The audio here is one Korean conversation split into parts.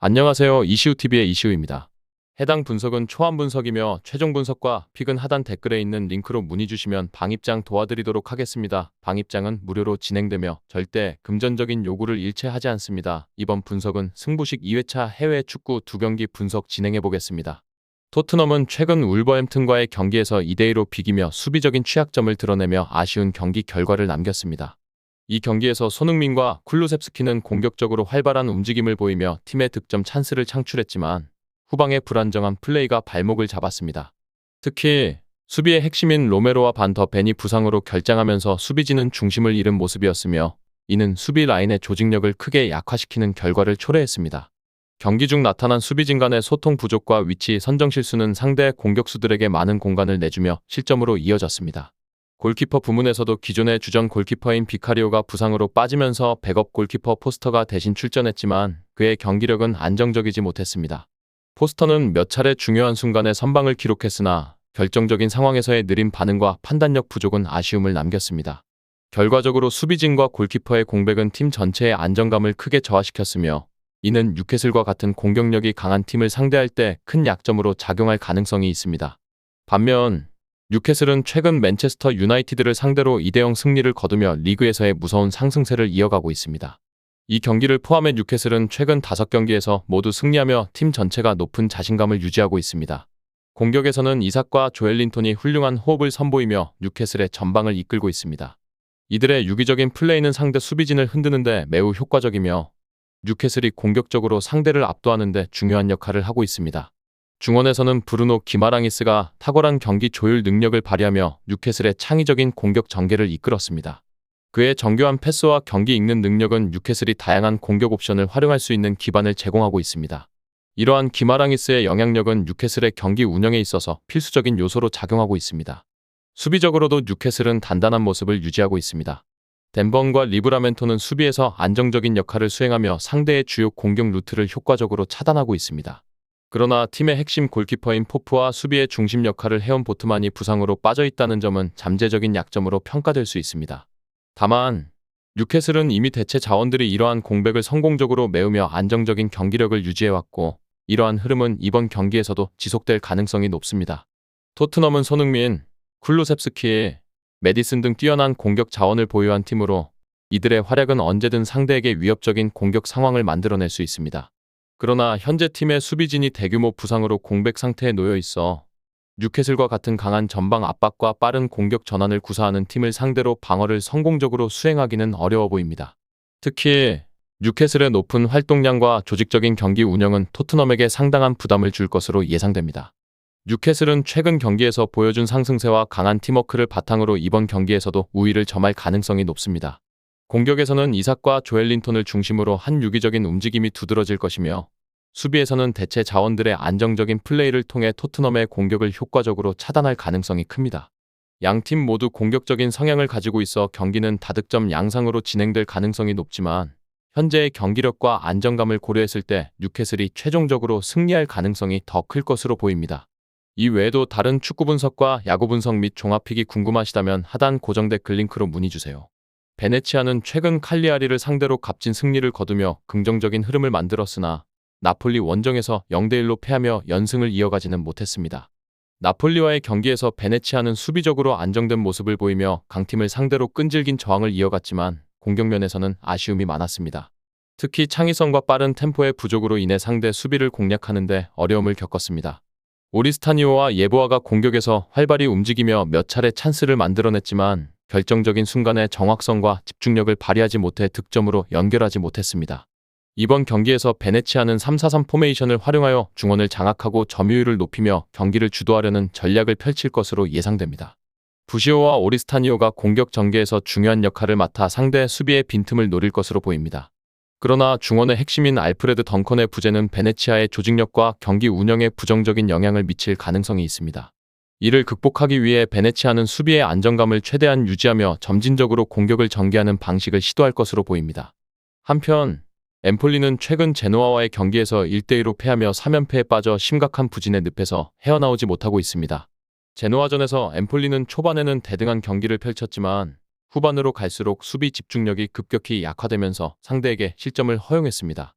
안녕하세요. 이시우TV의 이시우입니다. 해당 분석은 초안 분석이며 최종 분석과 픽은 하단 댓글에 있는 링크로 문의 주시면 방입장 도와드리도록 하겠습니다. 방입장은 무료로 진행되며 절대 금전적인 요구를 일체하지 않습니다. 이번 분석은 승부식 2회차 해외 축구 2경기 분석 진행해 보겠습니다. 토트넘은 최근 울버햄튼과의 경기에서 2대2로 비기며 수비적인 취약점을 드러내며 아쉬운 경기 결과를 남겼습니다. 이 경기에서 손흥민과 쿨루셉스키는 공격적으로 활발한 움직임을 보이며 팀의 득점 찬스를 창출했지만 후방의 불안정한 플레이가 발목을 잡았습니다. 특히 수비의 핵심인 로메로와 반더 벤이 부상으로 결장하면서 수비진은 중심을 잃은 모습이었으며 이는 수비 라인의 조직력을 크게 약화시키는 결과를 초래했습니다. 경기 중 나타난 수비진 간의 소통 부족과 위치 선정 실수는 상대 공격수들에게 많은 공간을 내주며 실점으로 이어졌습니다. 골키퍼 부문에서도 기존의 주전 골키퍼인 비카리오가 부상으로 빠지면서 백업 골키퍼 포스터가 대신 출전했지만 그의 경기력은 안정적이지 못했습니다. 포스터는 몇 차례 중요한 순간에 선방을 기록했으나 결정적인 상황에서의 느린 반응과 판단력 부족은 아쉬움을 남겼습니다. 결과적으로 수비진과 골키퍼의 공백은 팀 전체의 안정감을 크게 저하시켰으며 이는 뉴캐슬과 같은 공격력이 강한 팀을 상대할 때 큰 약점으로 작용할 가능성이 있습니다. 반면 뉴캐슬은 최근 맨체스터 유나이티드를 상대로 2대0 승리를 거두며 리그에서의 무서운 상승세를 이어가고 있습니다. 이 경기를 포함해 뉴캐슬은 최근 5경기에서 모두 승리하며 팀 전체가 높은 자신감을 유지하고 있습니다. 공격에서는 이삭과 조엘린톤이 훌륭한 호흡을 선보이며 뉴캐슬의 전방을 이끌고 있습니다. 이들의 유기적인 플레이는 상대 수비진을 흔드는데 매우 효과적이며 뉴캐슬이 공격적으로 상대를 압도하는 데 중요한 역할을 하고 있습니다. 중원에서는 브루노 기마랑이스가 탁월한 경기 조율 능력을 발휘하며 뉴캐슬의 창의적인 공격 전개를 이끌었습니다. 그의 정교한 패스와 경기 읽는 능력은 뉴캐슬이 다양한 공격 옵션을 활용할 수 있는 기반을 제공하고 있습니다. 이러한 기마랑이스의 영향력은 뉴캐슬의 경기 운영에 있어서 필수적인 요소로 작용하고 있습니다. 수비적으로도 뉴캐슬은 단단한 모습을 유지하고 있습니다. 덴번과 리브라멘토는 수비에서 안정적인 역할을 수행하며 상대의 주요 공격 루트를 효과적으로 차단하고 있습니다. 그러나 팀의 핵심 골키퍼인 포프와 수비의 중심 역할을 해온 보트만이 부상으로 빠져있다는 점은 잠재적인 약점으로 평가될 수 있습니다. 다만 뉴캐슬은 이미 대체 자원들이 이러한 공백을 성공적으로 메우며 안정적인 경기력을 유지해왔고 이러한 흐름은 이번 경기에서도 지속될 가능성이 높습니다. 토트넘은 손흥민, 쿨루셉스키, 메디슨 등 뛰어난 공격 자원을 보유한 팀으로 이들의 활약은 언제든 상대에게 위협적인 공격 상황을 만들어낼 수 있습니다. 그러나 현재 팀의 수비진이 대규모 부상으로 공백 상태에 놓여 있어 뉴캐슬과 같은 강한 전방 압박과 빠른 공격 전환을 구사하는 팀을 상대로 방어를 성공적으로 수행하기는 어려워 보입니다. 특히 뉴캐슬의 높은 활동량과 조직적인 경기 운영은 토트넘에게 상당한 부담을 줄 것으로 예상됩니다. 뉴캐슬은 최근 경기에서 보여준 상승세와 강한 팀워크를 바탕으로 이번 경기에서도 우위를 점할 가능성이 높습니다. 공격에서는 이삭과 조엘린톤을 중심으로 한 유기적인 움직임이 두드러질 것이며 수비에서는 대체 자원들의 안정적인 플레이를 통해 토트넘의 공격을 효과적으로 차단할 가능성이 큽니다. 양팀 모두 공격적인 성향을 가지고 있어 경기는 다득점 양상으로 진행될 가능성이 높지만 현재의 경기력과 안정감을 고려했을 때 뉴캐슬이 최종적으로 승리할 가능성이 더 클 것으로 보입니다. 이 외에도 다른 축구 분석과 야구 분석 및 종합픽이 궁금하시다면 하단 고정 댓글 링크로 문의주세요. 베네치아는 최근 칼리아리를 상대로 값진 승리를 거두며 긍정적인 흐름을 만들었으나 나폴리 원정에서 0대1로 패하며 연승을 이어가지는 못했습니다. 나폴리와의 경기에서 베네치아는 수비적으로 안정된 모습을 보이며 강팀을 상대로 끈질긴 저항을 이어갔지만 공격면에서는 아쉬움이 많았습니다. 특히 창의성과 빠른 템포의 부족으로 인해 상대 수비를 공략하는 데 어려움을 겪었습니다. 오리스타니오와 예보아가 공격에서 활발히 움직이며 몇 차례 찬스를 만들어냈지만 결정적인 순간에 정확성과 집중력을 발휘하지 못해 득점으로 연결하지 못했습니다. 이번 경기에서 베네치아는 3-4-3 포메이션을 활용하여 중원을 장악하고 점유율을 높이며 경기를 주도하려는 전략을 펼칠 것으로 예상됩니다. 부시오와 오리스타니오가 공격 전개에서 중요한 역할을 맡아 상대 수비의 빈틈을 노릴 것으로 보입니다. 그러나 중원의 핵심인 알프레드 덩컨의 부재는 베네치아의 조직력과 경기 운영에 부정적인 영향을 미칠 가능성이 있습니다. 이를 극복하기 위해 베네치아는 수비의 안정감을 최대한 유지하며 점진적으로 공격을 전개하는 방식을 시도할 것으로 보입니다. 한편 엠폴리는 최근 제노아와의 경기에서 1대2로 패하며 3연패에 빠져 심각한 부진의 늪에서 헤어나오지 못하고 있습니다. 제노아전에서 엠폴리는 초반에는 대등한 경기를 펼쳤지만 후반으로 갈수록 수비 집중력이 급격히 약화되면서 상대에게 실점을 허용했습니다.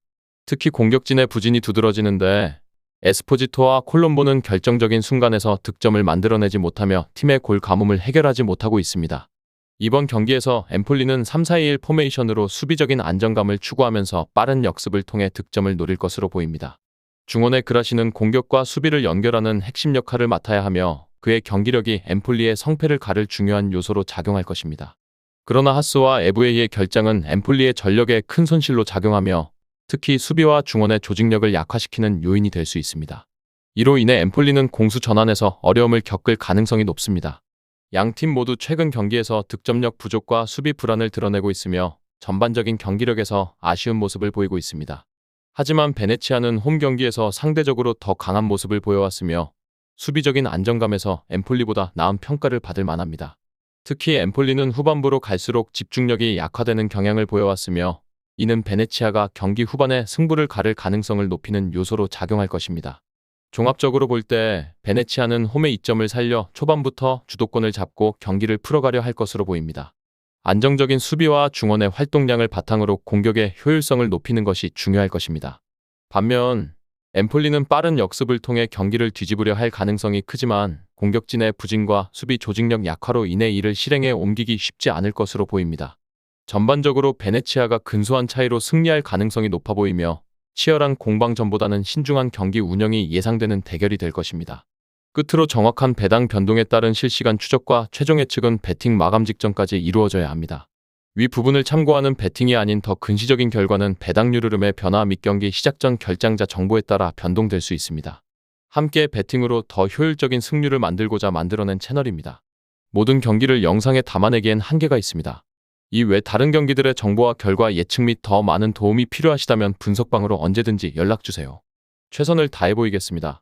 특히 공격진의 부진이 두드러지는데 에스포지토와 콜롬보는 결정적인 순간에서 득점을 만들어내지 못하며 팀의 골 가뭄을 해결하지 못하고 있습니다. 이번 경기에서 엠폴리는 3-4-2-1 포메이션으로 수비적인 안정감을 추구하면서 빠른 역습을 통해 득점을 노릴 것으로 보입니다. 중원의 그라시는 공격과 수비를 연결하는 핵심 역할을 맡아야 하며 그의 경기력이 엠폴리의 성패를 가를 중요한 요소로 작용할 것입니다. 그러나 하스와 에브웨이의 결장은 엠폴리의 전력에 큰 손실로 작용하며 특히 수비와 중원의 조직력을 약화시키는 요인이 될 수 있습니다. 이로 인해 엠폴리는 공수 전환에서 어려움을 겪을 가능성이 높습니다. 양팀 모두 최근 경기에서 득점력 부족과 수비 불안을 드러내고 있으며 전반적인 경기력에서 아쉬운 모습을 보이고 있습니다. 하지만 베네치아는 홈 경기에서 상대적으로 더 강한 모습을 보여왔으며 수비적인 안정감에서 엠폴리보다 나은 평가를 받을 만합니다. 특히 엠폴리는 후반부로 갈수록 집중력이 약화되는 경향을 보여왔으며 이는 베네치아가 경기 후반에 승부를 가를 가능성을 높이는 요소로 작용할 것입니다. 종합적으로 볼 때 베네치아는 홈의 이점을 살려 초반부터 주도권을 잡고 경기를 풀어가려 할 것으로 보입니다. 안정적인 수비와 중원의 활동량을 바탕으로 공격의 효율성을 높이는 것이 중요할 것입니다. 반면 엠폴리는 빠른 역습을 통해 경기를 뒤집으려 할 가능성이 크지만 공격진의 부진과 수비 조직력 약화로 인해 이를 실행에 옮기기 쉽지 않을 것으로 보입니다. 전반적으로 베네치아가 근소한 차이로 승리할 가능성이 높아 보이며 치열한 공방전보다는 신중한 경기 운영이 예상되는 대결이 될 것입니다. 끝으로 정확한 배당 변동에 따른 실시간 추적과 최종 예측은 배팅 마감 직전까지 이루어져야 합니다. 위 부분을 참고하는 배팅이 아닌 더 근시적인 결과는 배당률 흐름의 변화 및 경기 시작 전 결장자 정보에 따라 변동될 수 있습니다. 함께 배팅으로 더 효율적인 승률을 만들고자 만들어낸 채널입니다. 모든 경기를 영상에 담아내기엔 한계가 있습니다. 이외 다른 경기들의 정보와 결과 예측 및 더 많은 도움이 필요하시다면 분석방으로 언제든지 연락주세요. 최선을 다해 보이겠습니다.